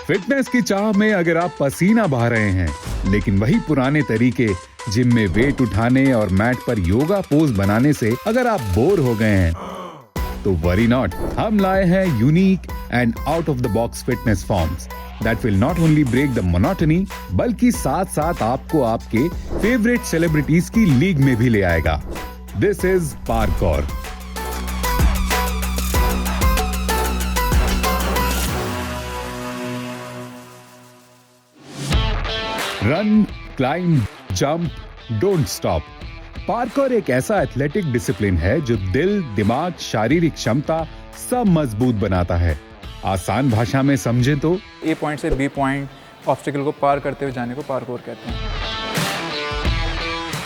Fitness की चाह में अगर आप पसीना बहा रहे हैं, लेकिन वही पुराने तरीके जिम में वेट उठाने और मैट पर योगा पोज बनाने से अगर आप बोर हो गए हैं, तो वरी नॉट, हम लाए हैं unique and out of the box fitness forms that will not only break the monotony, बल्कि साथ साथ आपको आपके फेवरेट सेलिब्रिटीज की लीग में भी ले आएगा। This is parkour. Run, climb, jump, don't stop. Parkour एक ऐसा एथलेटिक डिसिप्लिन है जो दिल, दिमाग, शारीरिक क्षमता सब मजबूत बनाता है। आसान भाषा में समझे तो ए पॉइंट से बी पॉइंट ऑब्स्टिकल को पार करते हुए जाने को पार्कोर कहते हैं।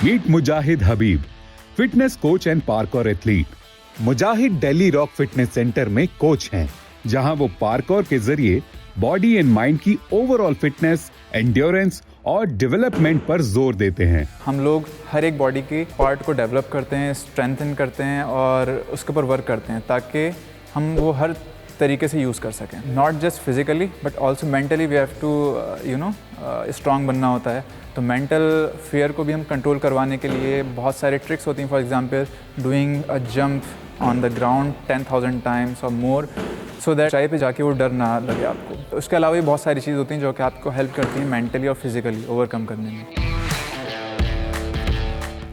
Meet Mujahid Habib, fitness coach and parkour athlete. Mujahid Delhi rock fitness centre में कोच हैं, जहां वो पार्कोर के जरिए बॉडी एंड माइंड की ओवरऑल फिटनेस, एंड्योरेंस और डेवलपमेंट पर जोर देते हैं। हम लोग हर एक बॉडी के पार्ट को डेवलप करते हैं, स्ट्रेंथन करते हैं और उसके ऊपर वर्क करते हैं ताकि हम वो हर तरीके से यूज़ कर सकें। Not just physically but also mentally we have to strong बनना होता है। तो मेंटल फियर को भी हम कंट्रोल करवाने के लिए बहुत सारे ट्रिक्स होती हैं। For example doing a jump on the ground 10,000 times और मोर, सो दैट ऊंचाई पे जाके वो डर ना लगे आपको। तो उसके अलावा भी बहुत सारी चीज़ होती हैं जो कि आपको हेल्प करती हैं मेंटली और फिजिकली ओवरकम करने में।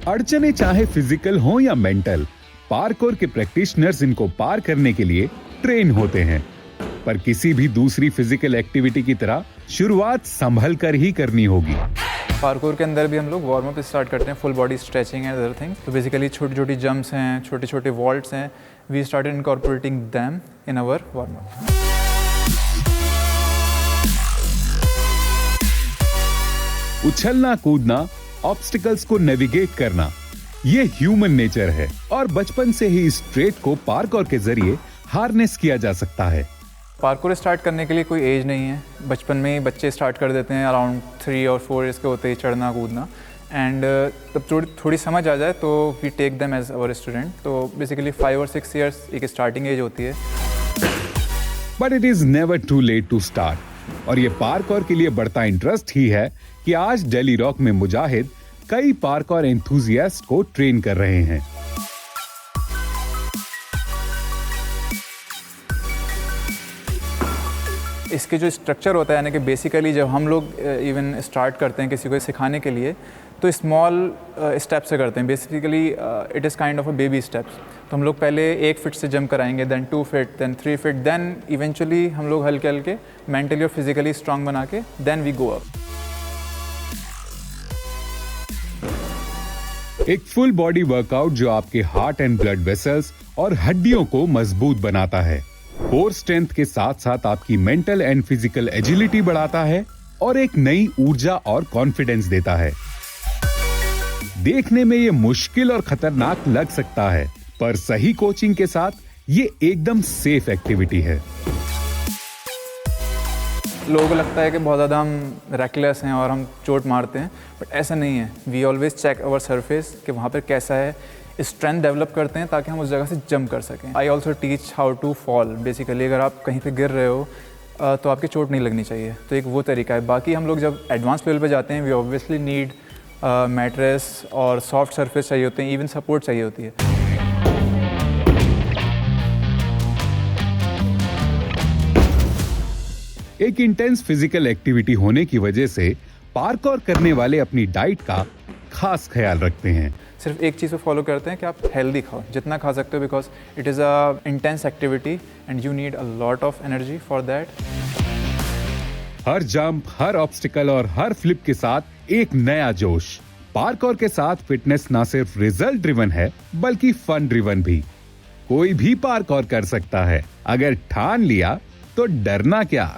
अड़चने चाहे फिजिकल हो या मेंटल, पार्कोर के प्रैक्टिशनर्स इनको पार करने के लिए ट्रेन होते हैं। पर किसी भी दूसरी फिजिकल एक्टिविटी की तरह शुरुआत संभल कर ही करनी होगी। पार्कोर के अंदर भी हम लोग वार्म अप स्टार्ट करते हैं, full body stretching and other things. तो बेसिकली छोटी छोटी जंप्स हैं, छोटे छोटे वॉल्ट्स हैं, we started incorporating them in our warm up. उछलना, कूदना, ऑब्स्टिकल्स को नेविगेट करना, ये ह्यूमन नेचर है और बचपन से ही इस ट्रेट को पार्कोर के जरिए हार्नेस किया जा सकता है। पार्कोर स्टार्ट करने के लिए कोई एज नहीं है। बचपन में ही बच्चे स्टार्ट कर देते हैं, अराउंड 3 और 4 ईयर्स के होते ही चढ़ना कूदना। एंड तब थोड़ी समझ आ जाए तो we take them as our student. तो बेसिकली 5 और 6 ईयर्स एक स्टार्टिंग एज होती है। But it is never too late to start. और ये पार्कोर के लिए बढ़ता इंटरेस्ट ही है कि आज दिल्ली रॉक में मुजाहिद कई पार्कोर एंथुसियास्ट को ट्रेन कर रहे हैं। इसके जो स्ट्रक्चर होता है, यानी कि बेसिकली जब हम लोग इवन स्टार्ट करते हैं किसी को सिखाने के लिए, तो स्मॉल स्टेप से करते हैं। Basically it is kind of a baby steps. तो हम लोग पहले 1 फीट से जंप कराएंगे, then 2 feet, then 3 feet, then eventually हम लोग हल्के हल्के मेंटली और फिजिकली स्ट्रांग बना के देन वी गो अप। एक फुल बॉडी वर्कआउट जो आपके हार्ट एंड ब्लड वेसल्स और हड्डियों को मजबूत बनाता है, कोर स्ट्रेंथ के साथ साथ आपकी मेंटल एंड फिजिकल एजिलिटी बढ़ाता है और एक नई ऊर्जा और कॉन्फिडेंस देता है। देखने में ये मुश्किल और खतरनाक लग सकता है, पर सही कोचिंग के साथ ये एकदम सेफ एक्टिविटी है। लोगों को लगता है कि बहुत ज़्यादा हम रेकलेस हैं और हम चोट मारते हैं, बट ऐसा नहीं है। We always check our surface कि वहाँ पर कैसा है, स्ट्रेंथ डेवलप करते हैं ताकि हम उस जगह से जंप कर सकें। I also teach how to fall. Basically अगर आप कहीं पे गिर रहे हो तो आपकी चोट नहीं लगनी चाहिए, तो एक वो तरीका है। बाकी हम लोग जब एडवांस लेवल पे जाते हैं, वी ऑब्वियसली नीड मैट्रेस और सॉफ्ट सरफेस चाहिए होते हैं, इवन सपोर्ट चाहिए होती है। एक इंटेंस फिजिकल एक्टिविटी होने की वजह से पार्कोर करने वाले अपनी डाइट का खास ख्याल रखते हैं। सिर्फ एक चीज़ को फॉलो करते हैं कि आप हेल्दी खाओ, जितना खा सकते हो, because it is a intense activity and you need a lot of energy for that. Her jump, her obstacle और हर फ्लिप के साथ एक नया जोश। पार्कोर के साथ फिटनेस ना सिर्फ रिजल्ट ड्रिवन है, बल्कि फन ड्रिवन भी। कोई भी पार्कोर कर सकता है, अगर ठान लिया तो डरना क्या।